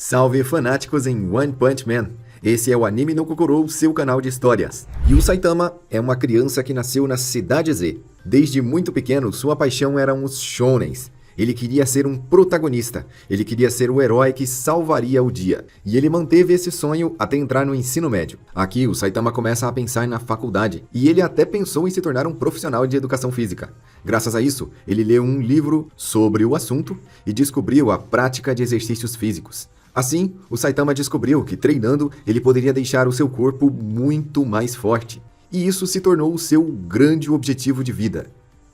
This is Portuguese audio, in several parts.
Salve fanáticos em One Punch Man! Esse é o Anime no Kokoro, seu canal de histórias. E o Saitama é uma criança que nasceu na Cidade Z. Desde muito pequeno, sua paixão eram os shonens. Ele queria ser um protagonista, ele queria ser o herói que salvaria o dia. E ele manteve esse sonho até entrar no ensino médio. Aqui, o Saitama começa a pensar na faculdade, e ele até pensou em se tornar um profissional de educação física. Graças a isso, ele leu um livro sobre o assunto e descobriu a prática de exercícios físicos. Assim, o Saitama descobriu que treinando ele poderia deixar o seu corpo muito mais forte. E isso se tornou o seu grande objetivo de vida: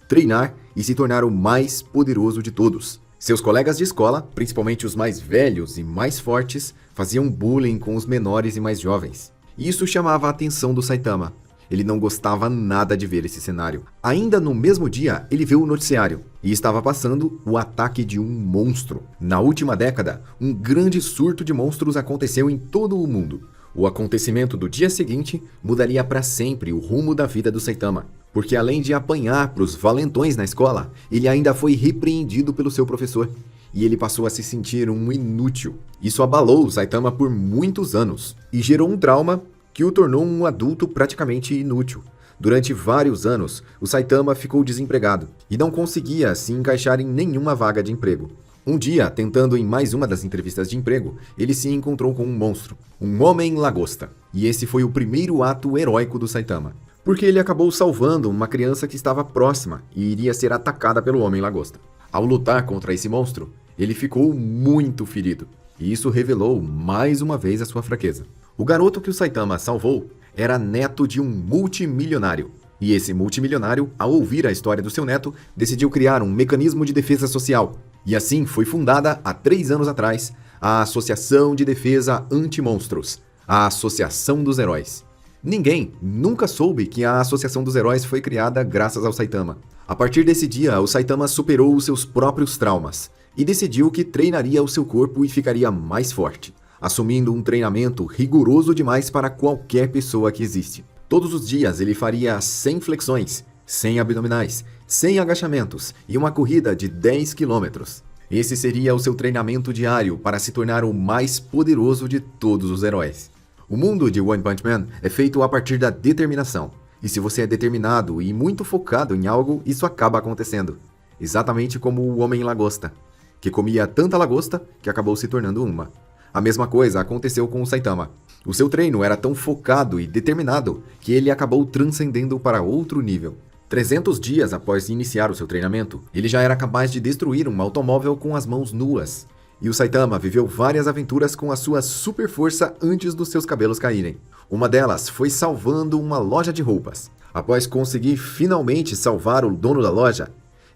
treinar e se tornar o mais poderoso de todos. Seus colegas de escola, principalmente os mais velhos e mais fortes, faziam bullying com os menores e mais jovens. E isso chamava a atenção do Saitama. Ele não gostava nada de ver esse cenário. Ainda no mesmo dia, ele viu o noticiário e estava passando o ataque de um monstro. Na última década, um grande surto de monstros aconteceu em todo o mundo. O acontecimento do dia seguinte mudaria para sempre o rumo da vida do Saitama, porque além de apanhar para os valentões na escola, ele ainda foi repreendido pelo seu professor. E ele passou a se sentir um inútil. Isso abalou o Saitama por muitos anos e gerou um trauma que o tornou um adulto praticamente inútil. Durante vários anos, o Saitama ficou desempregado e não conseguia se encaixar em nenhuma vaga de emprego. Um dia, tentando em mais uma das entrevistas de emprego, ele se encontrou com um monstro, um homem-lagosta. E esse foi o primeiro ato heróico do Saitama, porque ele acabou salvando uma criança que estava próxima e iria ser atacada pelo homem-lagosta. Ao lutar contra esse monstro, ele ficou muito ferido, e isso revelou mais uma vez a sua fraqueza. O garoto que o Saitama salvou era neto de um multimilionário. E esse multimilionário, ao ouvir a história do seu neto, decidiu criar um mecanismo de defesa social. E assim foi fundada, há 3 anos atrás, a Associação de Defesa Anti-Monstros, a Associação dos Heróis. Ninguém nunca soube que a Associação dos Heróis foi criada graças ao Saitama. A partir desse dia, o Saitama superou os seus próprios traumas e decidiu que treinaria o seu corpo e ficaria mais forte, assumindo um treinamento rigoroso demais para qualquer pessoa que existe. Todos os dias ele faria 100 flexões, 100 abdominais, 100 agachamentos e uma corrida de 10 quilômetros. Esse seria o seu treinamento diário para se tornar o mais poderoso de todos os heróis. O mundo de One Punch Man é feito a partir da determinação. E se você é determinado e muito focado em algo, isso acaba acontecendo. Exatamente como o Homem-Lagosta, que comia tanta lagosta que acabou se tornando uma. A mesma coisa aconteceu com o Saitama. O seu treino era tão focado e determinado que ele acabou transcendendo para outro nível. 300 dias após iniciar o seu treinamento, ele já era capaz de destruir um automóvel com as mãos nuas. E o Saitama viveu várias aventuras com a sua super força antes dos seus cabelos caírem. Uma delas foi salvando uma loja de roupas. Após conseguir finalmente salvar o dono da loja,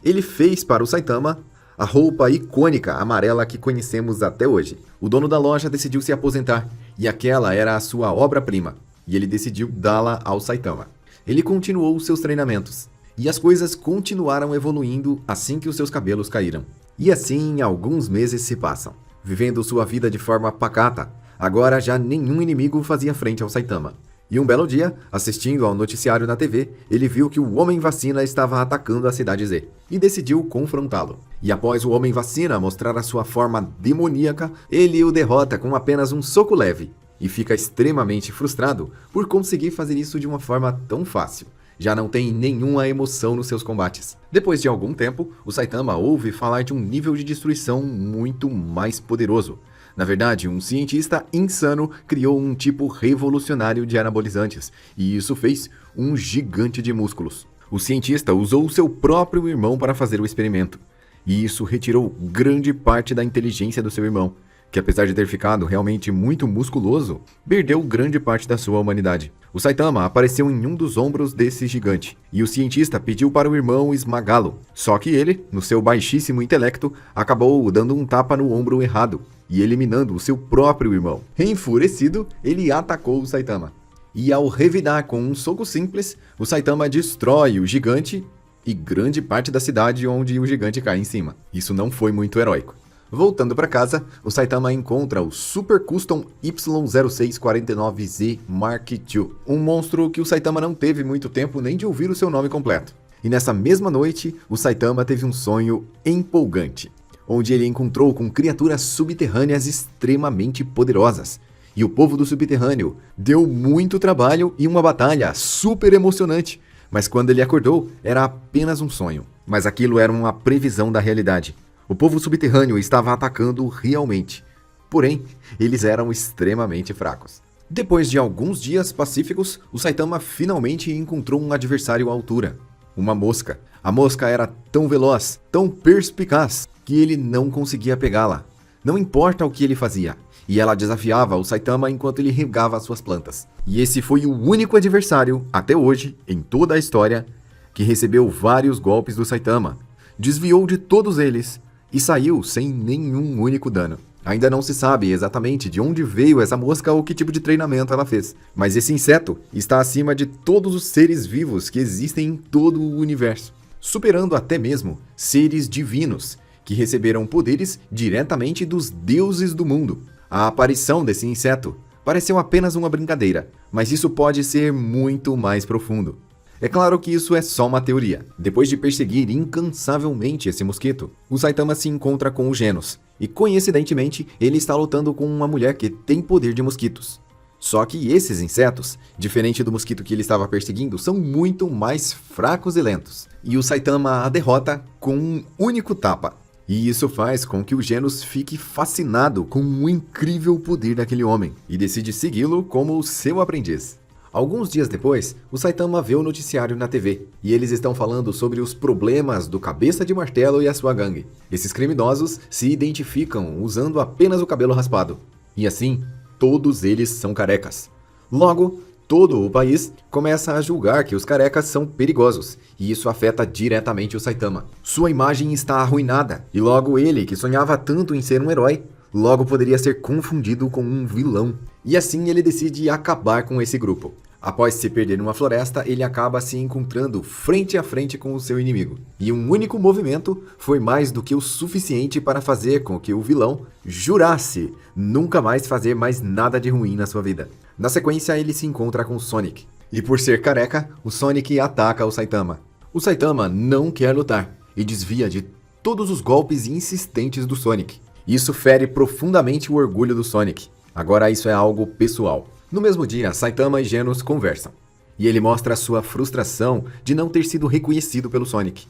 ele fez para o Saitama a roupa icônica amarela que conhecemos até hoje. O dono da loja decidiu se aposentar, e aquela era a sua obra-prima, e ele decidiu dá-la ao Saitama. Ele continuou os seus treinamentos, e as coisas continuaram evoluindo assim que os seus cabelos caíram. E assim, alguns meses se passam, vivendo sua vida de forma pacata. Agora já nenhum inimigo fazia frente ao Saitama. E um belo dia, assistindo ao noticiário na TV, ele viu que o Homem-Vacina estava atacando a Cidade Z e decidiu confrontá-lo. E após o Homem-Vacina mostrar a sua forma demoníaca, ele o derrota com apenas um soco leve e fica extremamente frustrado por conseguir fazer isso de uma forma tão fácil. Já não tem nenhuma emoção nos seus combates. Depois de algum tempo, o Saitama ouve falar de um nível de destruição muito mais poderoso. Na verdade, um cientista insano criou um tipo revolucionário de anabolizantes, e isso fez um gigante de músculos. O cientista usou seu próprio irmão para fazer o experimento, e isso retirou grande parte da inteligência do seu irmão, que apesar de ter ficado realmente muito musculoso, perdeu grande parte da sua humanidade. O Saitama apareceu em um dos ombros desse gigante, e o cientista pediu para o irmão esmagá-lo. Só que ele, no seu baixíssimo intelecto, acabou dando um tapa no ombro errado e eliminando o seu próprio irmão. Enfurecido, ele atacou o Saitama. E ao revidar com um soco simples, o Saitama destrói o gigante e grande parte da cidade onde o gigante cai em cima. Isso não foi muito heróico. Voltando para casa, o Saitama encontra o Super Custom Y0649Z Mark II, um monstro que o Saitama não teve muito tempo nem de ouvir o seu nome completo. E nessa mesma noite, o Saitama teve um sonho empolgante. onde ele encontrou com criaturas subterrâneas extremamente poderosas. E o povo do subterrâneo deu muito trabalho e uma batalha super emocionante. Mas quando ele acordou, era apenas um sonho. Mas aquilo era uma previsão da realidade. O povo subterrâneo estava atacando realmente. Porém, eles eram extremamente fracos. Depois de alguns dias pacíficos, o Saitama finalmente encontrou um adversário à altura. Uma mosca. A mosca era tão veloz, tão perspicaz, que ele não conseguia pegá-la. Não importa o que ele fazia. E ela desafiava o Saitama enquanto ele regava as suas plantas. E esse foi o único adversário, até hoje, em toda a história, que recebeu vários golpes do Saitama, desviou de todos eles e saiu sem nenhum único dano. Ainda não se sabe exatamente de onde veio essa mosca ou que tipo de treinamento ela fez, mas esse inseto está acima de todos os seres vivos que existem em todo o universo, superando até mesmo seres divinos, que receberam poderes diretamente dos deuses do mundo. A aparição desse inseto pareceu apenas uma brincadeira, mas isso pode ser muito mais profundo. É claro que isso é só uma teoria. Depois de perseguir incansavelmente esse mosquito, o Saitama se encontra com o Genos, e coincidentemente ele está lutando com uma mulher que tem poder de mosquitos. Só que esses insetos, diferente do mosquito que ele estava perseguindo, são muito mais fracos e lentos. E o Saitama a derrota com um único tapa. E isso faz com que o Genos fique fascinado com o incrível poder daquele homem e decide segui-lo como seu aprendiz. Alguns dias depois, o Saitama vê o noticiário na TV e eles estão falando sobre os problemas do Cabeça de Martelo e a sua gangue. Esses criminosos se identificam usando apenas o cabelo raspado. E assim, todos eles são carecas. Logo, todo o país começa a julgar que os carecas são perigosos, e isso afeta diretamente o Saitama. Sua imagem está arruinada, e logo ele, que sonhava tanto em ser um herói, logo poderia ser confundido com um vilão. E assim ele decide acabar com esse grupo. Após se perder numa floresta, ele acaba se encontrando frente a frente com o seu inimigo. E um único movimento foi mais do que o suficiente para fazer com que o vilão jurasse nunca mais fazer mais nada de ruim na sua vida. Na sequência, ele se encontra com o Sonic. E por ser careca, o Sonic ataca o Saitama. O Saitama não quer lutar e desvia de todos os golpes insistentes do Sonic. Isso fere profundamente o orgulho do Sonic. Agora isso é algo pessoal. No mesmo dia, Saitama e Genos conversam. E ele mostra sua frustração de não ter sido reconhecido pelo Sonic.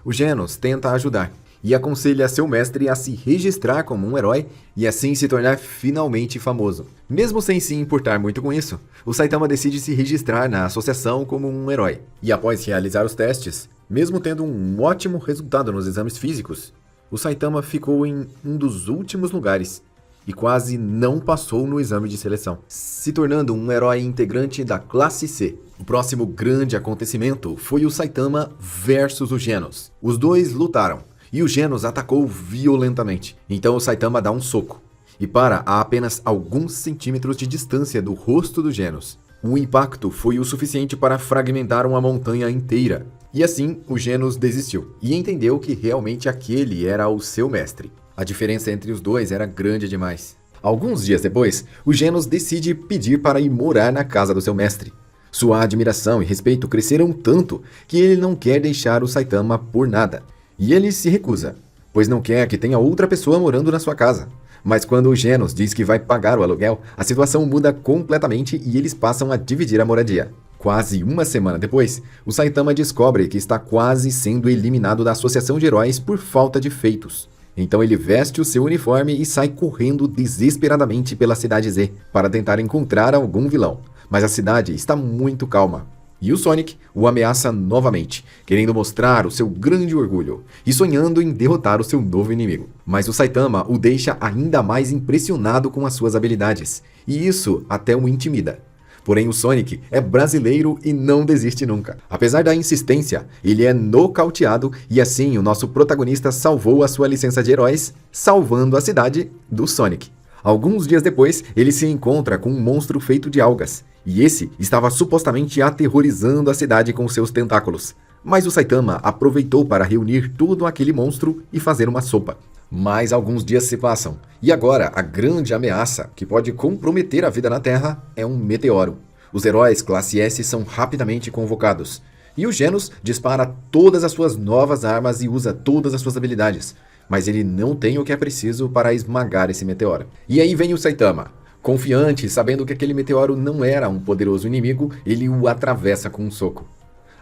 O Genos tenta ajudar e aconselha seu mestre a se registrar como um herói e assim se tornar finalmente famoso. Mesmo sem se importar muito com isso, o Saitama decide se registrar na associação como um herói. E após realizar os testes, mesmo tendo um ótimo resultado nos exames físicos, o Saitama ficou em um dos últimos lugares e quase não passou no exame de seleção, se tornando um herói integrante da classe C. O próximo grande acontecimento foi o Saitama versus o Genos. Os dois lutaram e o Genos atacou violentamente. Então o Saitama dá um soco e para a apenas alguns centímetros de distância do rosto do Genos. O impacto foi o suficiente para fragmentar uma montanha inteira. E assim, o Genos desistiu e entendeu que realmente aquele era o seu mestre. A diferença entre os dois era grande demais. Alguns dias depois, o Genos decide pedir para ir morar na casa do seu mestre. Sua admiração e respeito cresceram tanto que ele não quer deixar o Saitama por nada. E ele se recusa, pois não quer que tenha outra pessoa morando na sua casa. Mas quando o Genos diz que vai pagar o aluguel, a situação muda completamente e eles passam a dividir a moradia. Quase uma semana depois, o Saitama descobre que está quase sendo eliminado da Associação de Heróis por falta de feitos. Então ele veste o seu uniforme e sai correndo desesperadamente pela Cidade Z para tentar encontrar algum vilão. Mas a cidade está muito calma. E o Sonic o ameaça novamente, querendo mostrar o seu grande orgulho e sonhando em derrotar o seu novo inimigo. Mas o Saitama o deixa ainda mais impressionado com as suas habilidades, e isso até o intimida. Porém, o Sonic é brasileiro e não desiste nunca. Apesar da insistência, ele é nocauteado e assim o nosso protagonista salvou a sua licença de heróis, salvando a cidade do Sonic. Alguns dias depois, ele se encontra com um monstro feito de algas, e esse estava supostamente aterrorizando a cidade com seus tentáculos. Mas o Saitama aproveitou para reunir todo aquele monstro e fazer uma sopa. Mas alguns dias se passam, e agora a grande ameaça que pode comprometer a vida na Terra é um meteoro. Os heróis classe S são rapidamente convocados, e o Genos dispara todas as suas novas armas e usa todas as suas habilidades. mas ele não tem o que é preciso para esmagar esse meteoro. E aí vem o Saitama. Confiante, sabendo que aquele meteoro não era um poderoso inimigo, ele o atravessa com um soco.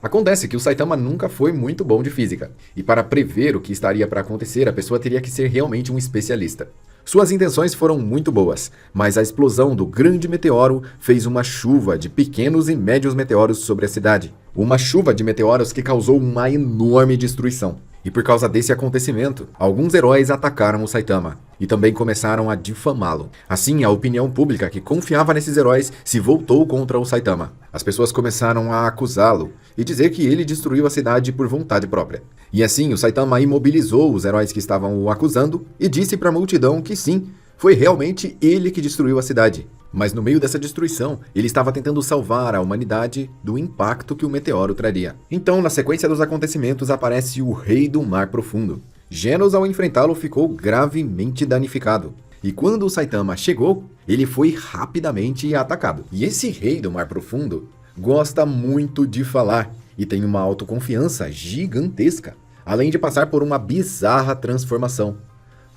Acontece que o Saitama nunca foi muito bom de física, e para prever o que estaria para acontecer, a pessoa teria que ser realmente um especialista. Suas intenções foram muito boas, mas a explosão do grande meteoro fez uma chuva de pequenos e médios meteoros sobre a cidade. Uma chuva de meteoros que causou uma enorme destruição. E por causa desse acontecimento, alguns heróis atacaram o Saitama e também começaram a difamá-lo. Assim, a opinião pública que confiava nesses heróis se voltou contra o Saitama. As pessoas começaram a acusá-lo e dizer que ele destruiu a cidade por vontade própria. E assim, o Saitama imobilizou os heróis que estavam o acusando e disse para a multidão que sim, foi realmente ele que destruiu a cidade. Mas no meio dessa destruição, ele estava tentando salvar a humanidade do impacto que o meteoro traria. Então, na sequência dos acontecimentos, aparece o Rei do Mar Profundo. Genos, ao enfrentá-lo, ficou gravemente danificado. E quando o Saitama chegou, ele foi rapidamente atacado. E esse Rei do Mar Profundo gosta muito de falar e tem uma autoconfiança gigantesca, além de passar por uma bizarra transformação.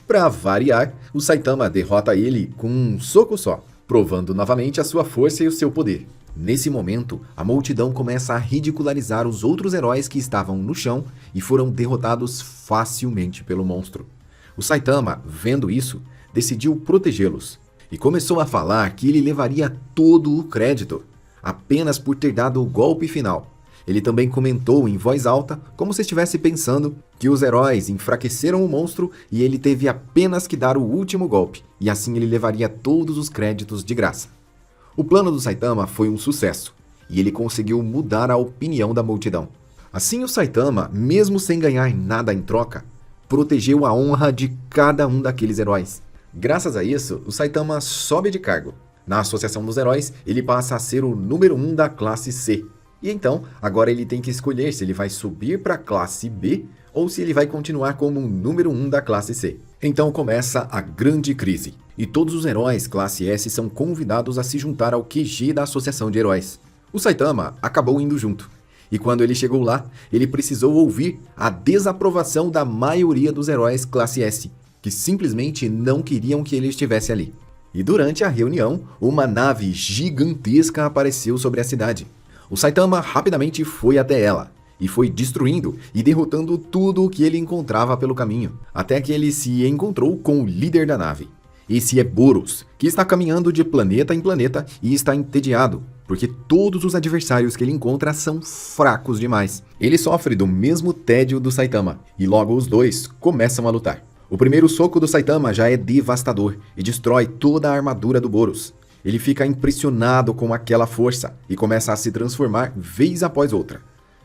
Para variar, o Saitama derrota ele com um soco só, provando novamente a sua força e o seu poder. Nesse momento, a multidão começa a ridicularizar os outros heróis que estavam no chão e foram derrotados facilmente pelo monstro. O Saitama, vendo isso, decidiu protegê-los e começou a falar que ele levaria todo o crédito, apenas por ter dado o golpe final. Ele também comentou em voz alta, como se estivesse pensando, que os heróis enfraqueceram o monstro e ele teve apenas que dar o último golpe, e assim ele levaria todos os créditos de graça. O plano do Saitama foi um sucesso, e ele conseguiu mudar a opinião da multidão. Assim o Saitama, mesmo sem ganhar nada em troca, protegeu a honra de cada um daqueles heróis. Graças a isso, o Saitama sobe de cargo. Na Associação dos Heróis, ele passa a ser o número 1 da classe C. E então, agora ele tem que escolher se ele vai subir para a classe B ou se ele vai continuar como o número 1 da classe C. Então começa a grande crise, e todos os heróis classe S são convidados a se juntar ao QG da Associação de Heróis. O Saitama acabou indo junto, e quando ele chegou lá, ele precisou ouvir a desaprovação da maioria dos heróis classe S, que simplesmente não queriam que ele estivesse ali. E durante a reunião, uma nave gigantesca apareceu sobre a cidade. O Saitama rapidamente foi até ela, e foi destruindo e derrotando tudo o que ele encontrava pelo caminho, até que ele se encontrou com o líder da nave. Esse é Boros, que está caminhando de planeta em planeta e está entediado, porque todos os adversários que ele encontra são fracos demais. Ele sofre do mesmo tédio do Saitama, e logo os dois começam a lutar. O primeiro soco do Saitama já é devastador e destrói toda a armadura do Boros. Ele fica impressionado com aquela força e começa a se transformar vez após outra.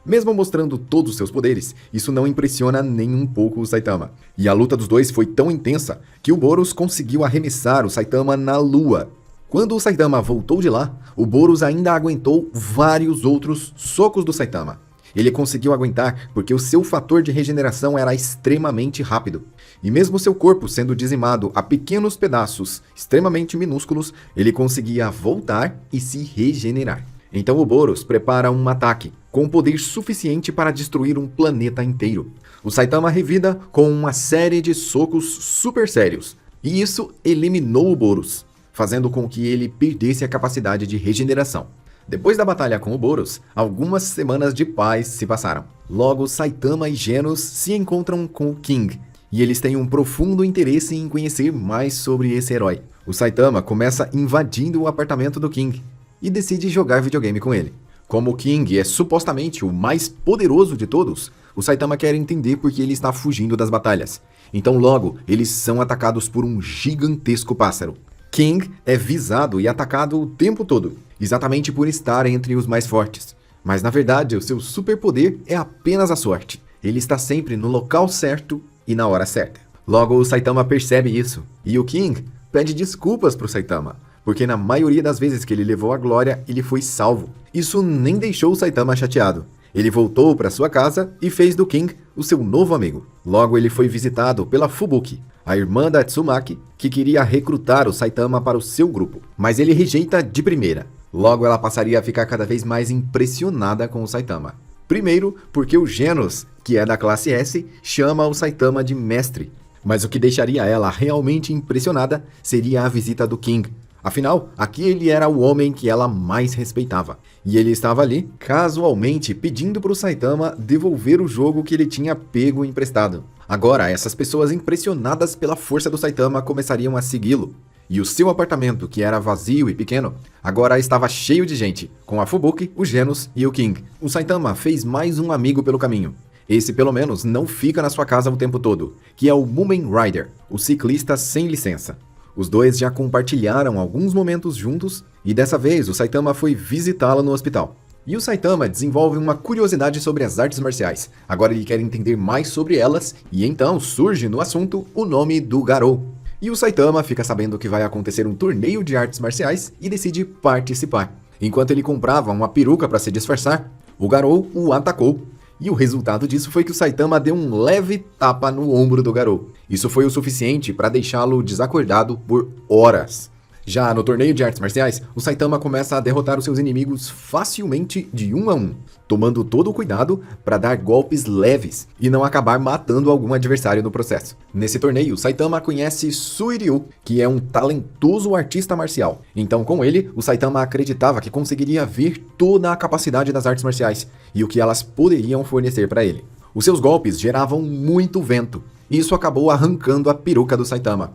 Mesmo mostrando todos os seus poderes, isso não impressiona nem um pouco o Saitama. E a luta dos dois foi tão intensa que o Boros conseguiu arremessar o Saitama na lua. Quando o Saitama voltou de lá, o Boros ainda aguentou vários outros socos do Saitama. Ele conseguiu aguentar porque o seu fator de regeneração era extremamente rápido. E mesmo seu corpo sendo dizimado a pequenos pedaços extremamente minúsculos, ele conseguia voltar e se regenerar. Então o Boros prepara um ataque, com poder suficiente para destruir um planeta inteiro. O Saitama revida com uma série de socos super sérios, e isso eliminou o Boros, fazendo com que ele perdesse a capacidade de regeneração. Depois da batalha com o Boros, algumas semanas de paz se passaram. Logo, Saitama e Genos se encontram com o King, e eles têm um profundo interesse em conhecer mais sobre esse herói. O Saitama começa invadindo o apartamento do King, e decide jogar videogame com ele. Como o King é supostamente o mais poderoso de todos, o Saitama quer entender por que ele está fugindo das batalhas. Então logo, eles são atacados por um gigantesco pássaro. King é visado e atacado o tempo todo, exatamente por estar entre os mais fortes. Mas na verdade, o seu superpoder é apenas a sorte. Ele está sempre no local certo e na hora certa. Logo, o Saitama percebe isso, e o King pede desculpas para o Saitama, porque na maioria das vezes que ele levou a glória, ele foi salvo. Isso nem deixou o Saitama chateado. Ele voltou para sua casa e fez do King o seu novo amigo. Logo ele foi visitado pela Fubuki, a irmã da Tsumaki, que queria recrutar o Saitama para o seu grupo, mas ele rejeita de primeira. Logo ela passaria a ficar cada vez mais impressionada com o Saitama. Primeiro, porque o Genos, que é da classe S, chama o Saitama de mestre. Mas o que deixaria ela realmente impressionada seria a visita do King. Afinal, aqui ele era o homem que ela mais respeitava. E ele estava ali, casualmente, pedindo para o Saitama devolver o jogo que ele tinha pego emprestado. Agora, essas pessoas impressionadas pela força do Saitama começariam a segui-lo. E o seu apartamento, que era vazio e pequeno, agora estava cheio de gente, com a Fubuki, o Genos e o King. O Saitama fez mais um amigo pelo caminho. Esse, pelo menos, não fica na sua casa o tempo todo, que é o Mumen Rider, o ciclista sem licença. Os dois já compartilharam alguns momentos juntos, e dessa vez o Saitama foi visitá-la no hospital. E o Saitama desenvolve uma curiosidade sobre as artes marciais. Agora ele quer entender mais sobre elas, e então surge no assunto o nome do Garou. E o Saitama fica sabendo que vai acontecer um torneio de artes marciais e decide participar. Enquanto ele comprava uma peruca para se disfarçar, o Garou o atacou. E o resultado disso foi que o Saitama deu um leve tapa no ombro do Garou. Isso foi o suficiente para deixá-lo desacordado por horas. Já no torneio de artes marciais, o Saitama começa a derrotar os seus inimigos facilmente de 1 a 1, tomando todo o cuidado para dar golpes leves e não acabar matando algum adversário no processo. Nesse torneio, Saitama conhece Suiryu, que é um talentoso artista marcial. Então, com ele, o Saitama acreditava que conseguiria ver toda a capacidade das artes marciais e o que elas poderiam fornecer para ele. Os seus golpes geravam muito vento, e isso acabou arrancando a peruca do Saitama,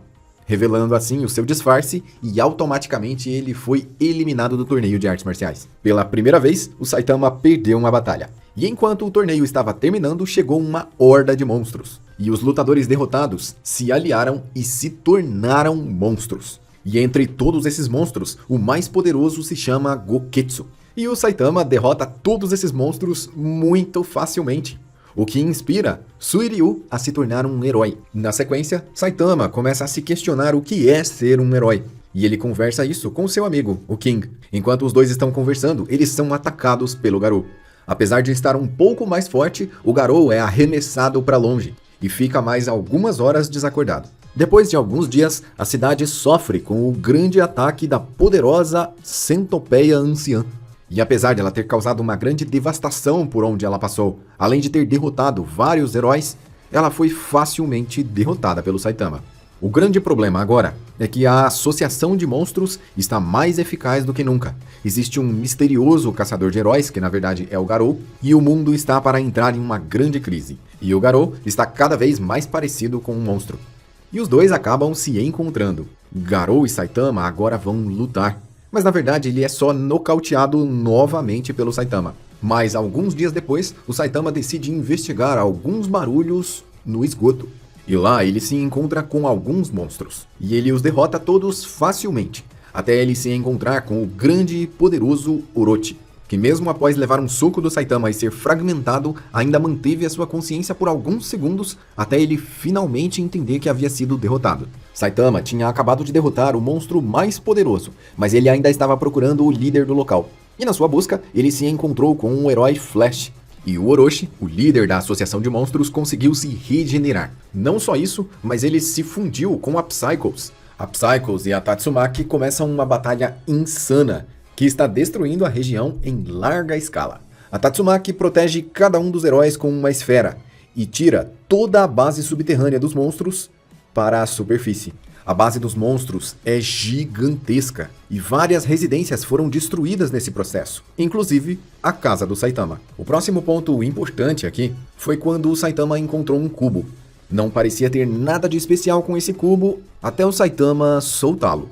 revelando assim o seu disfarce, e automaticamente ele foi eliminado do torneio de artes marciais. Pela primeira vez, o Saitama perdeu uma batalha. E enquanto o torneio estava terminando, chegou uma horda de monstros. E os lutadores derrotados se aliaram e se tornaram monstros. E entre todos esses monstros, o mais poderoso se chama Goketsu. E o Saitama derrota todos esses monstros muito facilmente, o que inspira Suiryu a se tornar um herói. Na sequência, Saitama começa a se questionar o que é ser um herói. E ele conversa isso com seu amigo, o King. Enquanto os dois estão conversando, eles são atacados pelo Garou. Apesar de estar um pouco mais forte, o Garou é arremessado para longe e fica mais algumas horas desacordado. Depois de alguns dias, a cidade sofre com o grande ataque da poderosa Centopeia Anciã. E apesar de ela ter causado uma grande devastação por onde ela passou, além de ter derrotado vários heróis, ela foi facilmente derrotada pelo Saitama. O grande problema agora é que a associação de monstros está mais eficaz do que nunca. Existe um misterioso caçador de heróis, que na verdade é o Garou, e o mundo está para entrar em uma grande crise. E o Garou está cada vez mais parecido com um monstro. E os dois acabam se encontrando. Garou e Saitama agora vão lutar. Mas na verdade ele é só nocauteado novamente pelo Saitama. Mas alguns dias depois, o Saitama decide investigar alguns barulhos no esgoto. E lá ele se encontra com alguns monstros. E ele os derrota todos facilmente, até ele se encontrar com o grande e poderoso Orochi, que mesmo após levar um soco do Saitama e ser fragmentado, ainda manteve a sua consciência por alguns segundos, até ele finalmente entender que havia sido derrotado. Saitama tinha acabado de derrotar o monstro mais poderoso, mas ele ainda estava procurando o líder do local. E na sua busca, ele se encontrou com o herói Flash. E o Orochi, o líder da Associação de Monstros, conseguiu se regenerar. Não só isso, mas ele se fundiu com a Psychos. A Psychos e a Tatsumaki começam uma batalha insana, que está destruindo a região em larga escala. A Tatsumaki protege cada um dos heróis com uma esfera e tira toda a base subterrânea dos monstros para a superfície. A base dos monstros é gigantesca e várias residências foram destruídas nesse processo, inclusive a casa do Saitama. O próximo ponto importante aqui foi quando o Saitama encontrou um cubo. Não parecia ter nada de especial com esse cubo até o Saitama soltá-lo.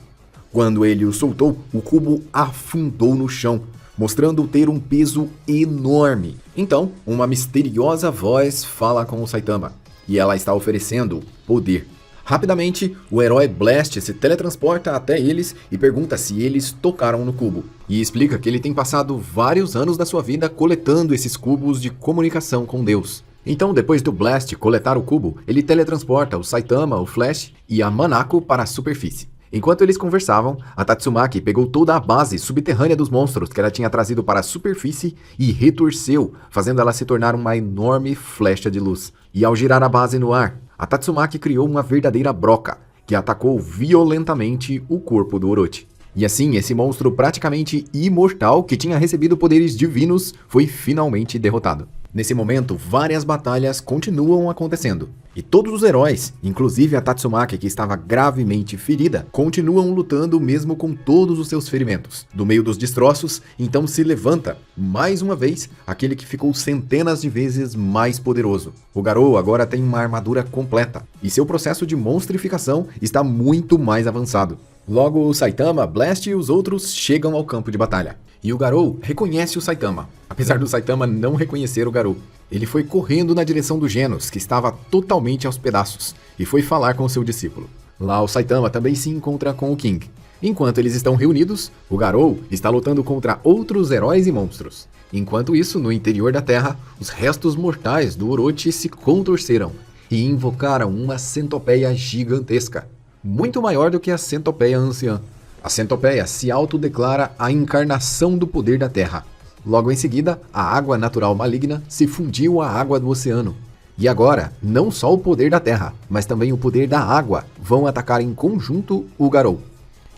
Quando ele o soltou, o cubo afundou no chão, mostrando ter um peso enorme. Então, uma misteriosa voz fala com o Saitama, e ela está oferecendo poder. Rapidamente, o herói Blast se teletransporta até eles e pergunta se eles tocaram no cubo. E explica que ele tem passado vários anos da sua vida coletando esses cubos de comunicação com Deus. Então, depois do Blast coletar o cubo, ele teletransporta o Saitama, o Flash e a Manako para a superfície. Enquanto eles conversavam, a Tatsumaki pegou toda a base subterrânea dos monstros que ela tinha trazido para a superfície e retorceu, fazendo ela se tornar uma enorme flecha de luz. E ao girar a base no ar, a Tatsumaki criou uma verdadeira broca, que atacou violentamente o corpo do Orochi. E assim, esse monstro praticamente imortal, que tinha recebido poderes divinos, foi finalmente derrotado. Nesse momento, várias batalhas continuam acontecendo. E todos os heróis, inclusive a Tatsumaki, que estava gravemente ferida, continuam lutando mesmo com todos os seus ferimentos. Do meio dos destroços, então se levanta, mais uma vez, aquele que ficou centenas de vezes mais poderoso. O Garou agora tem uma armadura completa, e seu processo de monstrificação está muito mais avançado. Logo, o Saitama, Blast e os outros chegam ao campo de batalha. E o Garou reconhece o Saitama, apesar do Saitama não reconhecer o Garou. Ele foi correndo na direção do Genos, que estava totalmente aos pedaços, e foi falar com seu discípulo. Lá o Saitama também se encontra com o King. Enquanto eles estão reunidos, o Garou está lutando contra outros heróis e monstros. Enquanto isso, no interior da Terra, os restos mortais do Orochi se contorceram e invocaram uma centopeia gigantesca, muito maior do que a centopeia anciã. A centopeia se autodeclara a encarnação do poder da Terra. Logo em seguida, a água natural maligna se fundiu à água do oceano. E agora, não só o poder da Terra, mas também o poder da água vão atacar em conjunto o Garou.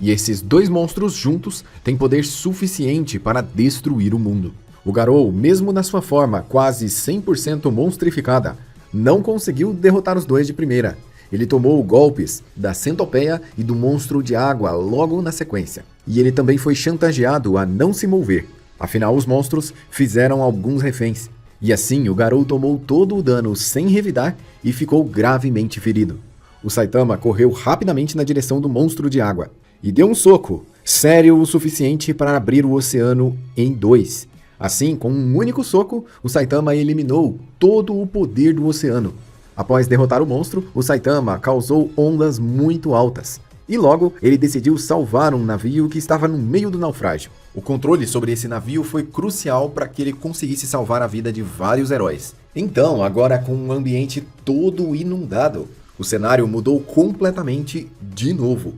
E esses dois monstros juntos têm poder suficiente para destruir o mundo. O Garou, mesmo na sua forma quase 100% monstrificada, não conseguiu derrotar os dois de primeira. Ele tomou golpes da centopeia e do monstro de água logo na sequência. E ele também foi chantageado a não se mover. Afinal, os monstros fizeram alguns reféns. E assim, o Garou tomou todo o dano sem revidar e ficou gravemente ferido. O Saitama correu rapidamente na direção do monstro de água e deu um soco, sério o suficiente para abrir o oceano em dois. Assim, com um único soco, o Saitama eliminou todo o poder do oceano. Após derrotar o monstro, o Saitama causou ondas muito altas. E logo, ele decidiu salvar um navio que estava no meio do naufrágio. O controle sobre esse navio foi crucial para que ele conseguisse salvar a vida de vários heróis. Então, agora com um ambiente todo inundado, o cenário mudou completamente de novo.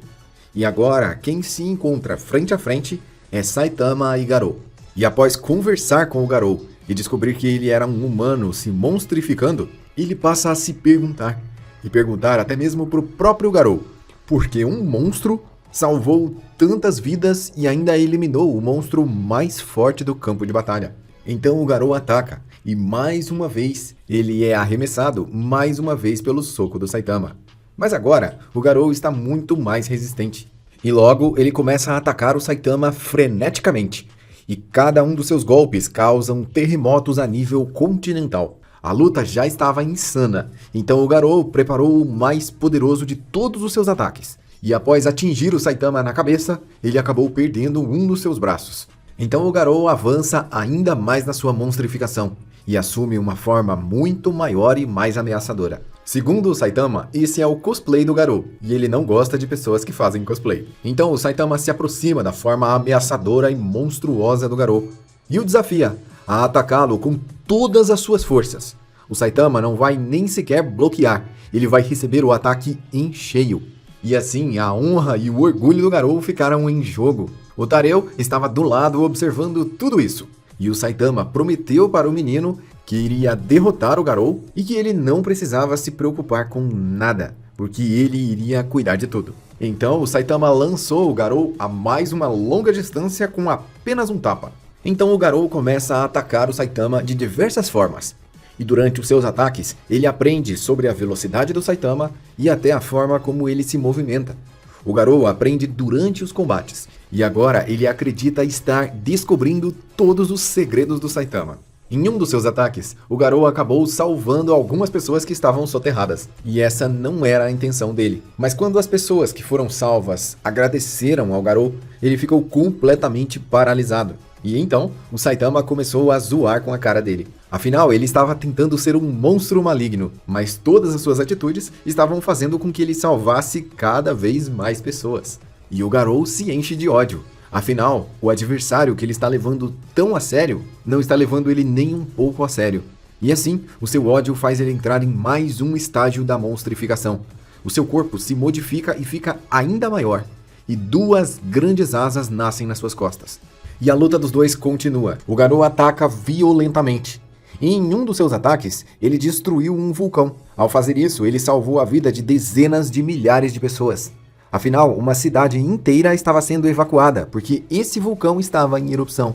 E agora, quem se encontra frente a frente é Saitama e Garou. E após conversar com o Garou e descobrir que ele era um humano se monstrificando, ele passa a se perguntar, e perguntar até mesmo para o próprio Garou, por que um monstro salvou tantas vidas e ainda eliminou o monstro mais forte do campo de batalha. Então o Garou ataca, e mais uma vez ele é arremessado mais uma vez pelo soco do Saitama. Mas agora o Garou está muito mais resistente, e logo ele começa a atacar o Saitama freneticamente, e cada um dos seus golpes causam terremotos a nível continental. A luta já estava insana, então o Garou preparou o mais poderoso de todos os seus ataques. E após atingir o Saitama na cabeça, ele acabou perdendo um dos seus braços. Então o Garou avança ainda mais na sua monstrificação e assume uma forma muito maior e mais ameaçadora. Segundo o Saitama, esse é o cosplay do Garou, e ele não gosta de pessoas que fazem cosplay. Então o Saitama se aproxima da forma ameaçadora e monstruosa do Garou e o desafia a atacá-lo com todas as suas forças. O Saitama não vai nem sequer bloquear, ele vai receber o ataque em cheio. E assim, a honra e o orgulho do Garou ficaram em jogo. O Tareu estava do lado observando tudo isso, e o Saitama prometeu para o menino que iria derrotar o Garou e que ele não precisava se preocupar com nada, porque ele iria cuidar de tudo. Então o Saitama lançou o Garou a mais uma longa distância com apenas um tapa. Então o Garou começa a atacar o Saitama de diversas formas. E durante os seus ataques, ele aprende sobre a velocidade do Saitama e até a forma como ele se movimenta. O Garou aprende durante os combates, e agora ele acredita estar descobrindo todos os segredos do Saitama. Em um dos seus ataques, o Garou acabou salvando algumas pessoas que estavam soterradas, e essa não era a intenção dele. Mas quando as pessoas que foram salvas agradeceram ao Garou, ele ficou completamente paralisado. E então, o Saitama começou a zoar com a cara dele. Afinal, ele estava tentando ser um monstro maligno, mas todas as suas atitudes estavam fazendo com que ele salvasse cada vez mais pessoas. E o Garou se enche de ódio. Afinal, o adversário que ele está levando tão a sério, não está levando ele nem um pouco a sério. E assim, o seu ódio faz ele entrar em mais um estágio da monstrificação. O seu corpo se modifica e fica ainda maior, e duas grandes asas nascem nas suas costas. E a luta dos dois continua. O Garou ataca violentamente. E em um dos seus ataques, ele destruiu um vulcão. Ao fazer isso, ele salvou a vida de dezenas de milhares de pessoas. Afinal, uma cidade inteira estava sendo evacuada porque esse vulcão estava em erupção.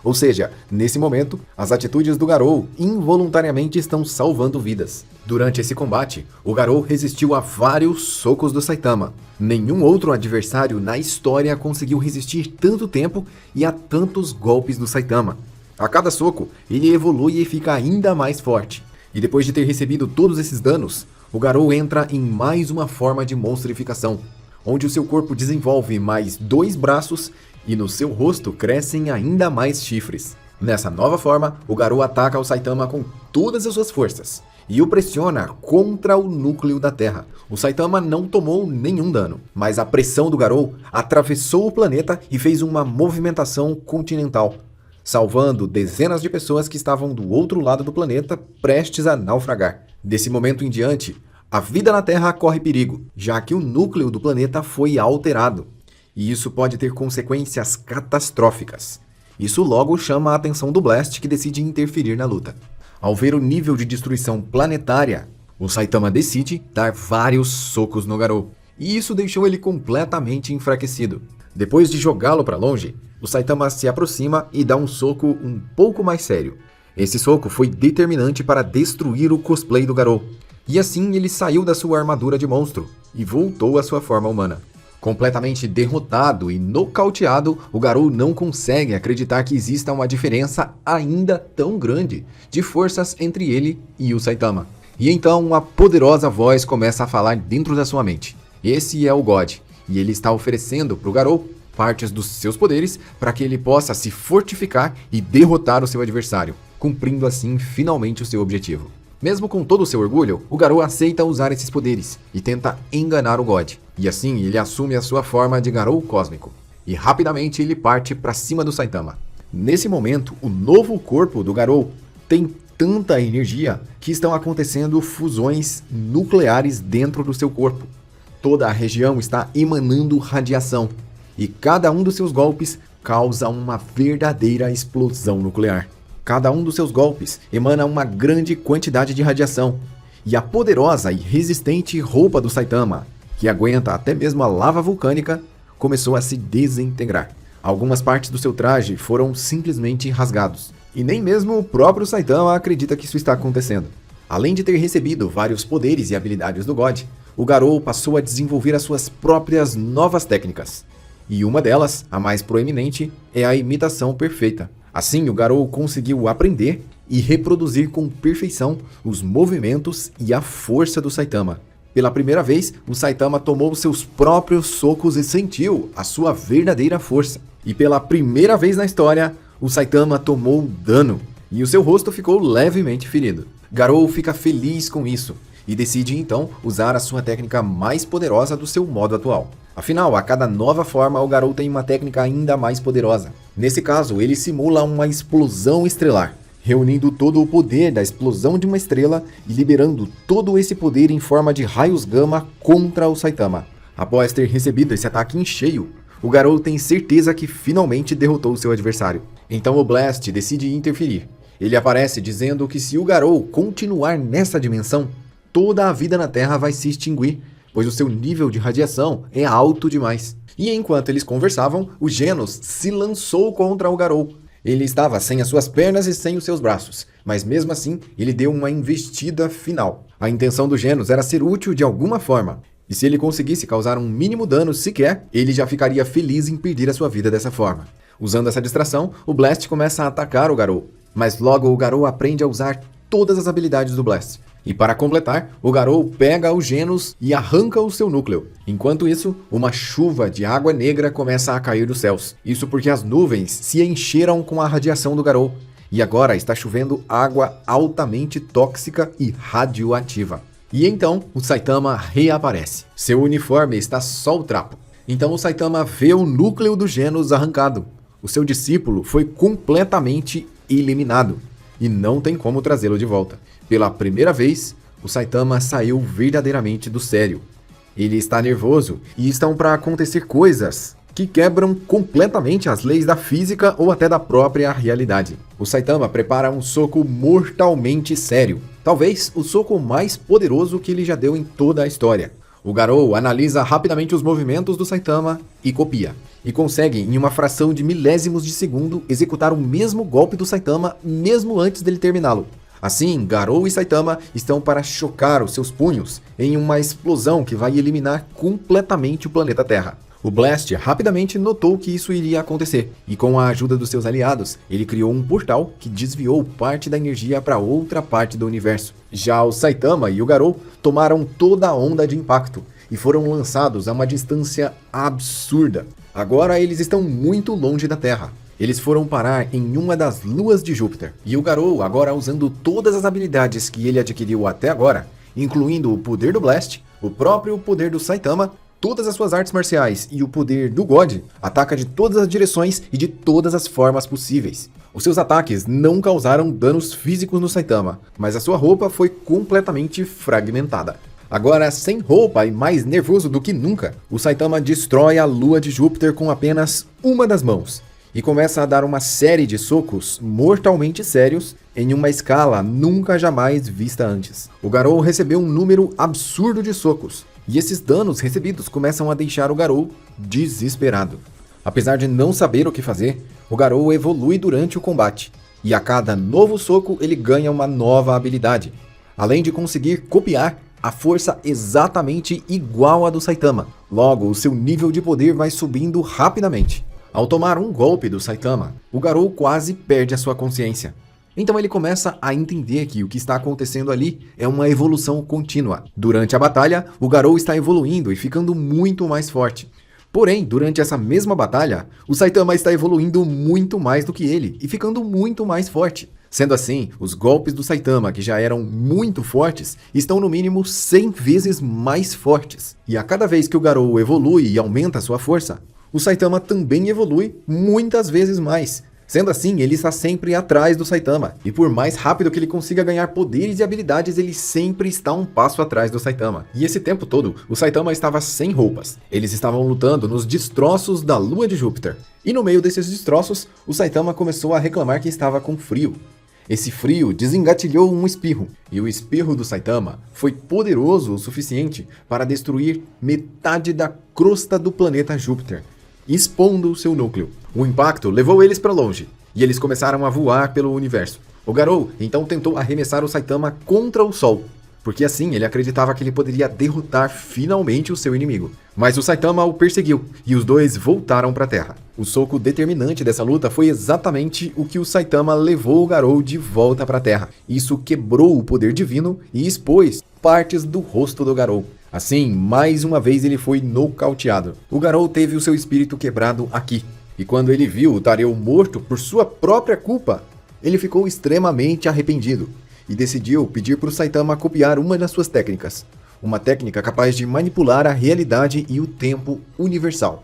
Ou seja, nesse momento, as atitudes do Garou involuntariamente estão salvando vidas. Durante esse combate, o Garou resistiu a vários socos do Saitama. Nenhum outro adversário na história conseguiu resistir tanto tempo e a tantos golpes do Saitama. A cada soco, ele evolui e fica ainda mais forte. E depois de ter recebido todos esses danos, o Garou entra em mais uma forma de monstrificação, onde o seu corpo desenvolve mais 2 braços e no seu rosto crescem ainda mais chifres. Nessa nova forma, o Garou ataca o Saitama com todas as suas forças e o pressiona contra o núcleo da Terra. O Saitama não tomou nenhum dano, mas a pressão do Garou atravessou o planeta e fez uma movimentação continental, salvando dezenas de pessoas que estavam do outro lado do planeta prestes a naufragar. Desse momento em diante, a vida na Terra corre perigo, já que o núcleo do planeta foi alterado, e isso pode ter consequências catastróficas. Isso logo chama a atenção do Blast, que decide interferir na luta. Ao ver o nível de destruição planetária, o Saitama decide dar vários socos no Garou, e isso deixou ele completamente enfraquecido. Depois de jogá-lo para longe, o Saitama se aproxima e dá um soco um pouco mais sério. Esse soco foi determinante para destruir o cosplay do Garou, e assim ele saiu da sua armadura de monstro e voltou à sua forma humana. Completamente derrotado e nocauteado, o Garou não consegue acreditar que exista uma diferença ainda tão grande de forças entre ele e o Saitama. E então uma poderosa voz começa a falar dentro da sua mente. Esse é o God, e ele está oferecendo para o Garou partes dos seus poderes para que ele possa se fortificar e derrotar o seu adversário, cumprindo assim finalmente o seu objetivo. Mesmo com todo o seu orgulho, o Garou aceita usar esses poderes e tenta enganar o God. E assim ele assume a sua forma de Garou cósmico. E rapidamente ele parte para cima do Saitama. Nesse momento, o novo corpo do Garou tem tanta energia que estão acontecendo fusões nucleares dentro do seu corpo. Toda a região está emanando radiação. E cada um dos seus golpes causa uma verdadeira explosão nuclear. Cada um dos seus golpes emana uma grande quantidade de radiação, e a poderosa e resistente roupa do Saitama, que aguenta até mesmo a lava vulcânica, começou a se desintegrar. Algumas partes do seu traje foram simplesmente rasgados, e nem mesmo o próprio Saitama acredita que isso está acontecendo. Além de ter recebido vários poderes e habilidades do God, o Garou passou a desenvolver as suas próprias novas técnicas. E uma delas, a mais proeminente, é a imitação perfeita. Assim, o Garou conseguiu aprender e reproduzir com perfeição os movimentos e a força do Saitama. Pela primeira vez, o Saitama tomou seus próprios socos e sentiu a sua verdadeira força. E pela primeira vez na história, o Saitama tomou dano e o seu rosto ficou levemente ferido. Garou fica feliz com isso e decide então usar a sua técnica mais poderosa do seu modo atual. Afinal, a cada nova forma, o Garou tem uma técnica ainda mais poderosa. Nesse caso, ele simula uma explosão estelar, reunindo todo o poder da explosão de uma estrela e liberando todo esse poder em forma de raios gama contra o Saitama. Após ter recebido esse ataque em cheio, o Garou tem certeza que finalmente derrotou o seu adversário. Então o Blast decide interferir. Ele aparece dizendo que se o Garou continuar nessa dimensão, toda a vida na Terra vai se extinguir, pois o seu nível de radiação é alto demais. E enquanto eles conversavam, o Genos se lançou contra o Garou. Ele estava sem as suas pernas e sem os seus braços, mas mesmo assim ele deu uma investida final. A intenção do Genos era ser útil de alguma forma, e se ele conseguisse causar um mínimo dano sequer, ele já ficaria feliz em perder a sua vida dessa forma. Usando essa distração, o Blast começa a atacar o Garou, mas logo o Garou aprende a usar todas as habilidades do Blast. E para completar, o Garou pega o Genos e arranca o seu núcleo. Enquanto isso, uma chuva de água negra começa a cair dos céus. Isso porque as nuvens se encheram com a radiação do Garou. E agora está chovendo água altamente tóxica e radioativa. E então, o Saitama reaparece. Seu uniforme está só o trapo. Então o Saitama vê o núcleo do Genos arrancado. O seu discípulo foi completamente eliminado. E não tem como trazê-lo de volta. Pela primeira vez, o Saitama saiu verdadeiramente do sério. Ele está nervoso e estão para acontecer coisas que quebram completamente as leis da física ou até da própria realidade. O Saitama prepara um soco mortalmente sério. Talvez o soco mais poderoso que ele já deu em toda a história. O Garou analisa rapidamente os movimentos do Saitama e copia. E consegue, em uma fração de milésimos de segundo, executar o mesmo golpe do Saitama mesmo antes dele terminá-lo. Assim, Garou e Saitama estão para chocar os seus punhos em uma explosão que vai eliminar completamente o planeta Terra. O Blast rapidamente notou que isso iria acontecer, e com a ajuda dos seus aliados, ele criou um portal que desviou parte da energia para outra parte do universo. Já o Saitama e o Garou tomaram toda a onda de impacto e foram lançados a uma distância absurda. Agora eles estão muito longe da Terra. Eles foram parar em uma das luas de Júpiter. E o Garou, agora usando todas as habilidades que ele adquiriu até agora, incluindo o poder do Blast, o próprio poder do Saitama, todas as suas artes marciais e o poder do God, ataca de todas as direções e de todas as formas possíveis. Os seus ataques não causaram danos físicos no Saitama, mas a sua roupa foi completamente fragmentada. Agora, sem roupa e mais nervoso do que nunca, o Saitama destrói a lua de Júpiter com apenas uma das mãos e começa a dar uma série de socos mortalmente sérios em uma escala nunca jamais vista antes. O Garou recebeu um número absurdo de socos, e esses danos recebidos começam a deixar o Garou desesperado. Apesar de não saber o que fazer, o Garou evolui durante o combate, e a cada novo soco ele ganha uma nova habilidade, além de conseguir copiar a força exatamente igual à do Saitama. Logo, o seu nível de poder vai subindo rapidamente. Ao tomar um golpe do Saitama, o Garou quase perde a sua consciência. Então ele começa a entender que o que está acontecendo ali é uma evolução contínua. Durante a batalha, o Garou está evoluindo e ficando muito mais forte. Porém, durante essa mesma batalha, o Saitama está evoluindo muito mais do que ele e ficando muito mais forte. Sendo assim, os golpes do Saitama, que já eram muito fortes, estão no mínimo 100 vezes mais fortes. E a cada vez que o Garou evolui e aumenta sua força, o Saitama também evolui muitas vezes mais. Sendo assim, ele está sempre atrás do Saitama, e por mais rápido que ele consiga ganhar poderes e habilidades, ele sempre está um passo atrás do Saitama. E esse tempo todo, o Saitama estava sem roupas. Eles estavam lutando nos destroços da lua de Júpiter. E no meio desses destroços, o Saitama começou a reclamar que estava com frio. Esse frio desengatilhou um espirro, e o espirro do Saitama foi poderoso o suficiente para destruir metade da crosta do planeta Júpiter, expondo o seu núcleo. O impacto levou eles para longe, e eles começaram a voar pelo universo. O Garou então tentou arremessar o Saitama contra o Sol, porque assim ele acreditava que ele poderia derrotar finalmente o seu inimigo. Mas o Saitama o perseguiu, e os dois voltaram para a Terra. O soco determinante dessa luta foi exatamente o que o Saitama levou o Garou de volta para a Terra. Isso quebrou o poder divino e expôs partes do rosto do Garou. Assim, mais uma vez ele foi nocauteado. O Garou teve o seu espírito quebrado aqui. E quando ele viu o Tareu morto por sua própria culpa, ele ficou extremamente arrependido e decidiu pedir para o Saitama copiar uma das suas técnicas. Uma técnica capaz de manipular a realidade e o tempo universal.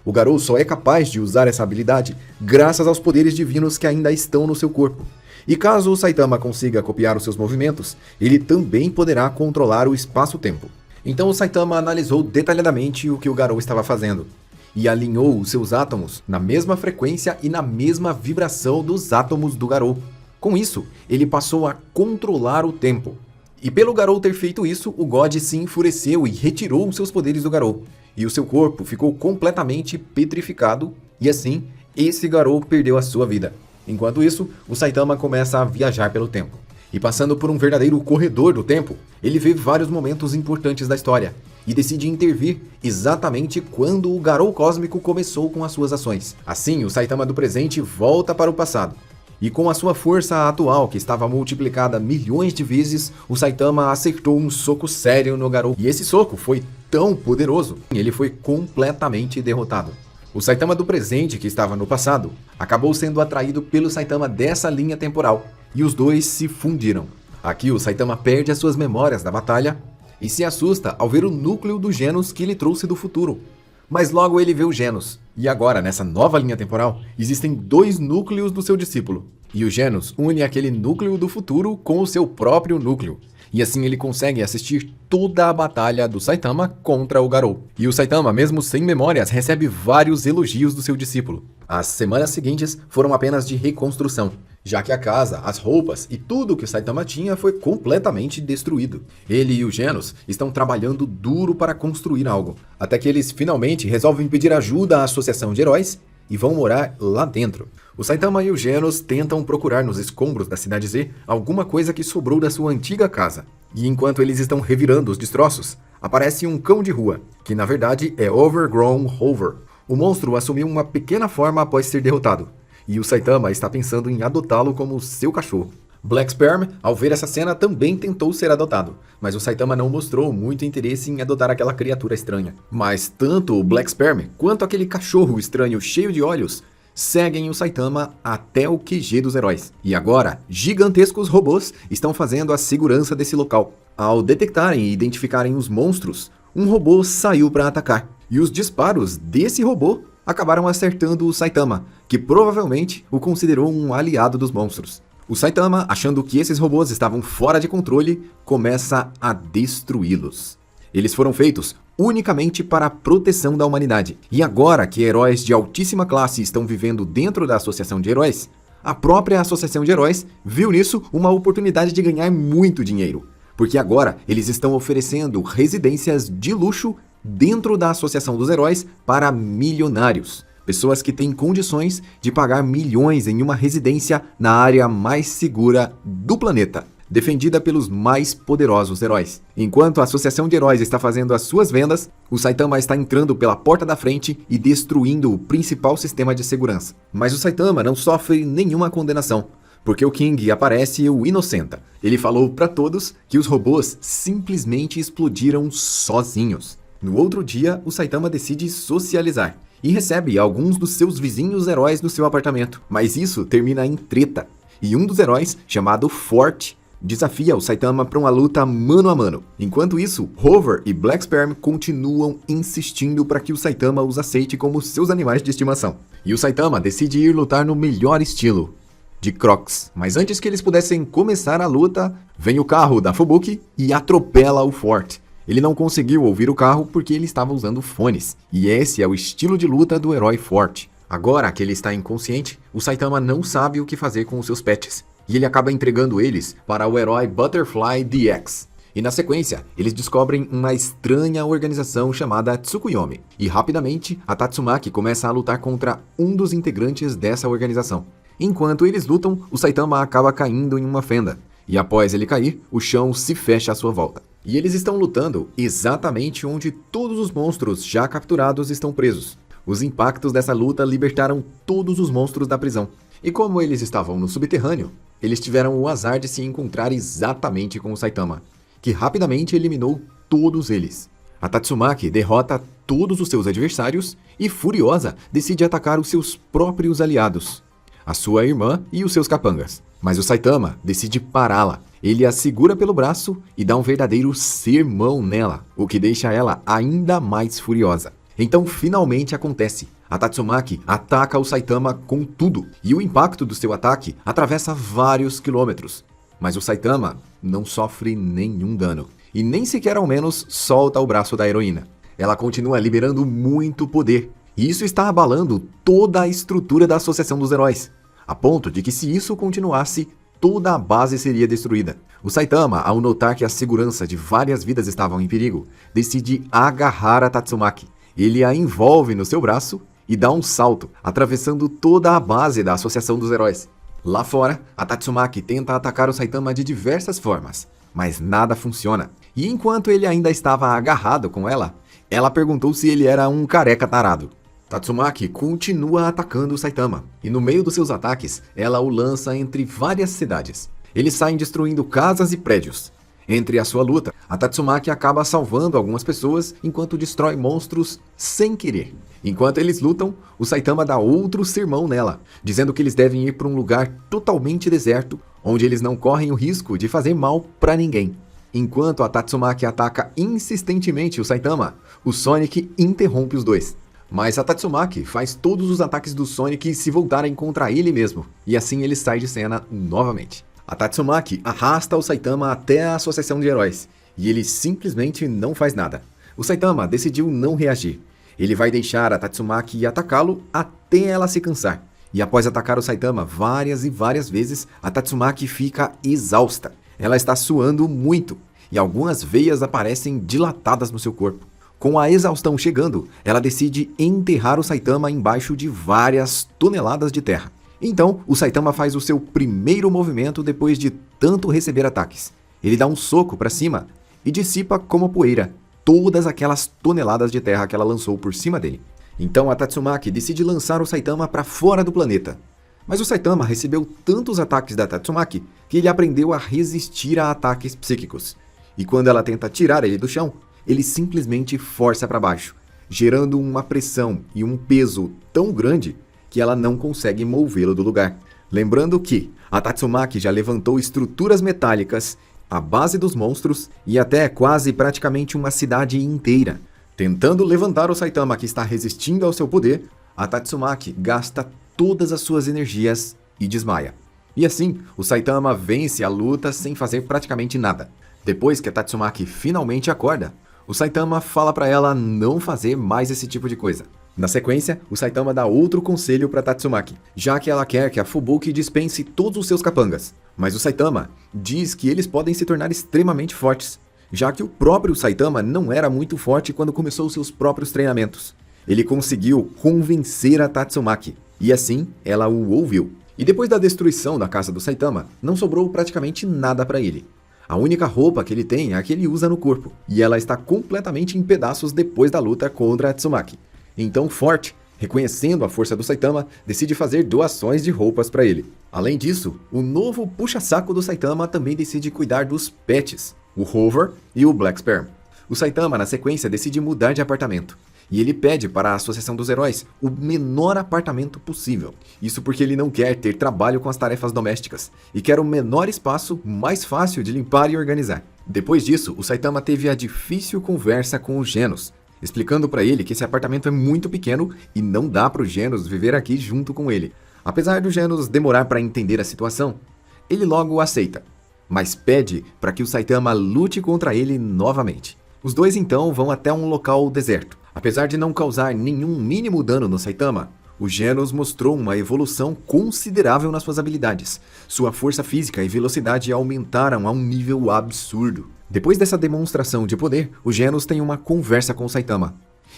O Garou só é capaz de usar essa habilidade graças aos poderes divinos que ainda estão no seu corpo. E caso o Saitama consiga copiar os seus movimentos, ele também poderá controlar o espaço-tempo. Então o Saitama analisou detalhadamente o que o Garou estava fazendo e alinhou os seus átomos na mesma frequência e na mesma vibração dos átomos do Garou. Com isso, ele passou a controlar o tempo. E pelo Garou ter feito isso, o God se enfureceu e retirou os seus poderes do Garou. E o seu corpo ficou completamente petrificado, e assim, esse Garou perdeu a sua vida. Enquanto isso, o Saitama começa a viajar pelo tempo. E passando por um verdadeiro corredor do tempo, ele vê vários momentos importantes da história e decide intervir exatamente quando o Garou Cósmico começou com as suas ações. Assim, o Saitama do presente volta para o passado. E com a sua força atual, que estava multiplicada milhões de vezes, o Saitama acertou um soco sério no Garou. E esse soco foi tão poderoso, ele foi completamente derrotado. O Saitama do presente, que estava no passado, acabou sendo atraído pelo Saitama dessa linha temporal, e os dois se fundiram. Aqui o Saitama perde as suas memórias da batalha e se assusta ao ver o núcleo do Genos que ele trouxe do futuro. Mas logo ele vê o Genos, e agora nessa nova linha temporal existem dois núcleos do seu discípulo. E o Genos une aquele núcleo do futuro com o seu próprio núcleo. E assim ele consegue assistir toda a batalha do Saitama contra o Garou. E o Saitama, mesmo sem memórias, recebe vários elogios do seu discípulo. As semanas seguintes foram apenas de reconstrução, já que a casa, as roupas e tudo que o Saitama tinha foi completamente destruído. Ele e o Genos estão trabalhando duro para construir algo, até que eles finalmente resolvem pedir ajuda à Associação de Heróis e vão morar lá dentro. O Saitama e o Genos tentam procurar nos escombros da Cidade Z alguma coisa que sobrou da sua antiga casa. E enquanto eles estão revirando os destroços, aparece um cão de rua, que na verdade é Overgrown Hover. O monstro assumiu uma pequena forma após ser derrotado, e o Saitama está pensando em adotá-lo como seu cachorro. Black Sperm, ao ver essa cena, também tentou ser adotado, mas o Saitama não mostrou muito interesse em adotar aquela criatura estranha. Mas tanto o Black Sperm quanto aquele cachorro estranho cheio de olhos seguem o Saitama até o QG dos heróis. E agora, gigantescos robôs estão fazendo a segurança desse local. Ao detectarem e identificarem os monstros, um robô saiu para atacar. E os disparos desse robô acabaram acertando o Saitama, que provavelmente o considerou um aliado dos monstros. O Saitama, achando que esses robôs estavam fora de controle, começa a destruí-los. Eles foram feitos unicamente para a proteção da humanidade. E agora que heróis de altíssima classe estão vivendo dentro da Associação de Heróis, a própria Associação de Heróis viu nisso uma oportunidade de ganhar muito dinheiro. Porque agora eles estão oferecendo residências de luxo dentro da Associação dos Heróis para milionários. Pessoas que têm condições de pagar milhões em uma residência na área mais segura do planeta, defendida pelos mais poderosos heróis. Enquanto a Associação de Heróis está fazendo as suas vendas, o Saitama está entrando pela porta da frente e destruindo o principal sistema de segurança. Mas o Saitama não sofre nenhuma condenação, porque o King aparece e o inocenta. Ele falou para todos que os robôs simplesmente explodiram sozinhos. No outro dia, o Saitama decide socializar e recebe alguns dos seus vizinhos heróis no seu apartamento. Mas isso termina em treta, e um dos heróis, chamado Forte, desafia o Saitama para uma luta mano a mano. Enquanto isso, Hover e Black Sperm continuam insistindo para que o Saitama os aceite como seus animais de estimação. E o Saitama decide ir lutar no melhor estilo, de Crocs. Mas antes que eles pudessem começar a luta, vem o carro da Fubuki e atropela o Forte. Ele não conseguiu ouvir o carro porque ele estava usando fones. E esse é o estilo de luta do herói Forte. Agora que ele está inconsciente, o Saitama não sabe o que fazer com os seus pets. E ele acaba entregando eles para o herói Butterfly DX. E na sequência, eles descobrem uma estranha organização chamada Tsukuyomi. E rapidamente, a Tatsumaki começa a lutar contra um dos integrantes dessa organização. Enquanto eles lutam, o Saitama acaba caindo em uma fenda. E após ele cair, o chão se fecha à sua volta. E eles estão lutando exatamente onde todos os monstros já capturados estão presos. Os impactos dessa luta libertaram todos os monstros da prisão. E como eles estavam no subterrâneo, eles tiveram o azar de se encontrar exatamente com o Saitama, que rapidamente eliminou todos eles. A Tatsumaki derrota todos os seus adversários e, furiosa, decide atacar os seus próprios aliados, a sua irmã e os seus capangas. Mas o Saitama decide pará-la. Ele a segura pelo braço e dá um verdadeiro sermão nela, o que deixa ela ainda mais furiosa. Então finalmente acontece. A Tatsumaki ataca o Saitama com tudo, e o impacto do seu ataque atravessa vários quilômetros. Mas o Saitama não sofre nenhum dano, e nem sequer ao menos solta o braço da heroína. Ela continua liberando muito poder, e isso está abalando toda a estrutura da Associação dos Heróis, a ponto de que se isso continuasse, toda a base seria destruída. O Saitama, ao notar que a segurança de várias vidas estavam em perigo, decide agarrar a Tatsumaki. Ele a envolve no seu braço e dá um salto, atravessando toda a base da Associação dos Heróis. Lá fora, a Tatsumaki tenta atacar o Saitama de diversas formas, mas nada funciona. E enquanto ele ainda estava agarrado com ela, ela perguntou se ele era um careca tarado. Tatsumaki continua atacando o Saitama, e no meio dos seus ataques, ela o lança entre várias cidades. Eles saem destruindo casas e prédios. Entre a sua luta, a Tatsumaki acaba salvando algumas pessoas enquanto destrói monstros sem querer. Enquanto eles lutam, o Saitama dá outro sermão nela, dizendo que eles devem ir para um lugar totalmente deserto, onde eles não correm o risco de fazer mal para ninguém. Enquanto a Tatsumaki ataca insistentemente o Saitama, o Sonic interrompe os dois. Mas a Tatsumaki faz todos os ataques do Sonic se voltarem contra ele mesmo, e assim ele sai de cena novamente. A Tatsumaki arrasta o Saitama até a Associação de Heróis, e ele simplesmente não faz nada. O Saitama decidiu não reagir. Ele vai deixar a Tatsumaki atacá-lo até ela se cansar. E após atacar o Saitama várias e várias vezes, a Tatsumaki fica exausta. Ela está suando muito, e algumas veias aparecem dilatadas no seu corpo. Com a exaustão chegando, ela decide enterrar o Saitama embaixo de várias toneladas de terra. Então, o Saitama faz o seu primeiro movimento depois de tanto receber ataques. Ele dá um soco para cima e dissipa como poeira todas aquelas toneladas de terra que ela lançou por cima dele. Então a Tatsumaki decide lançar o Saitama para fora do planeta. Mas o Saitama recebeu tantos ataques da Tatsumaki que ele aprendeu a resistir a ataques psíquicos. E quando ela tenta tirar ele do chão, ele simplesmente força para baixo, gerando uma pressão e um peso tão grande que ela não consegue movê-lo do lugar. Lembrando que a Tatsumaki já levantou estruturas metálicas, a base dos monstros e até quase praticamente uma cidade inteira. Tentando levantar o Saitama que está resistindo ao seu poder, a Tatsumaki gasta todas as suas energias e desmaia. E assim, o Saitama vence a luta sem fazer praticamente nada. Depois que a Tatsumaki finalmente acorda, o Saitama fala para ela não fazer mais esse tipo de coisa. Na sequência, o Saitama dá outro conselho para Tatsumaki, já que ela quer que a Fubuki dispense todos os seus capangas. Mas o Saitama diz que eles podem se tornar extremamente fortes, já que o próprio Saitama não era muito forte quando começou os seus próprios treinamentos. Ele conseguiu convencer a Tatsumaki, e assim ela o ouviu. E depois da destruição da casa do Saitama, não sobrou praticamente nada para ele. A única roupa que ele tem é a que ele usa no corpo, e ela está completamente em pedaços depois da luta contra a Tatsumaki. Então Forte, reconhecendo a força do Saitama, decide fazer doações de roupas para ele. Além disso, o novo puxa-saco do Saitama também decide cuidar dos pets, o Rover e o Black Sperm. O Saitama, na sequência, decide mudar de apartamento. E ele pede para a Associação dos Heróis o menor apartamento possível. Isso porque ele não quer ter trabalho com as tarefas domésticas e quer o menor espaço mais fácil de limpar e organizar. Depois disso, o Saitama teve a difícil conversa com o Genos, explicando para ele que esse apartamento é muito pequeno e não dá para o Genos viver aqui junto com ele. Apesar do Genos demorar para entender a situação, ele logo aceita, mas pede para que o Saitama lute contra ele novamente. Os dois então vão até um local deserto. Apesar de não causar nenhum mínimo dano no Saitama, o Genos mostrou uma evolução considerável nas suas habilidades. Sua força física e velocidade aumentaram a um nível absurdo. Depois dessa demonstração de poder, o Genos tem uma conversa com o Saitama.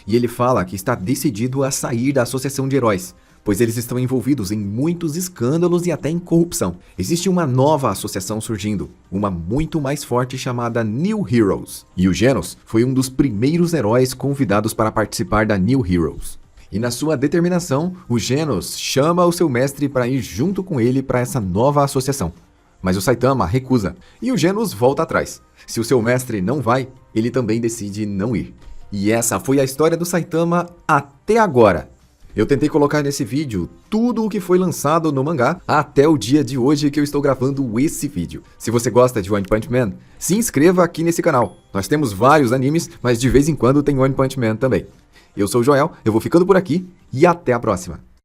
E ele fala que está decidido a sair da Associação de Heróis, pois eles estão envolvidos em muitos escândalos e até em corrupção. Existe uma nova associação surgindo, uma muito mais forte chamada New Heroes. E o Genos foi um dos primeiros heróis convidados para participar da New Heroes. E na sua determinação, o Genos chama o seu mestre para ir junto com ele para essa nova associação. Mas o Saitama recusa, e o Genos volta atrás. Se o seu mestre não vai, ele também decide não ir. E essa foi a história do Saitama até agora. Eu tentei colocar nesse vídeo tudo o que foi lançado no mangá até o dia de hoje que eu estou gravando esse vídeo. Se você gosta de One Punch Man, se inscreva aqui nesse canal. Nós temos vários animes, mas de vez em quando tem One Punch Man também. Eu sou o Joel, eu vou ficando por aqui e até a próxima.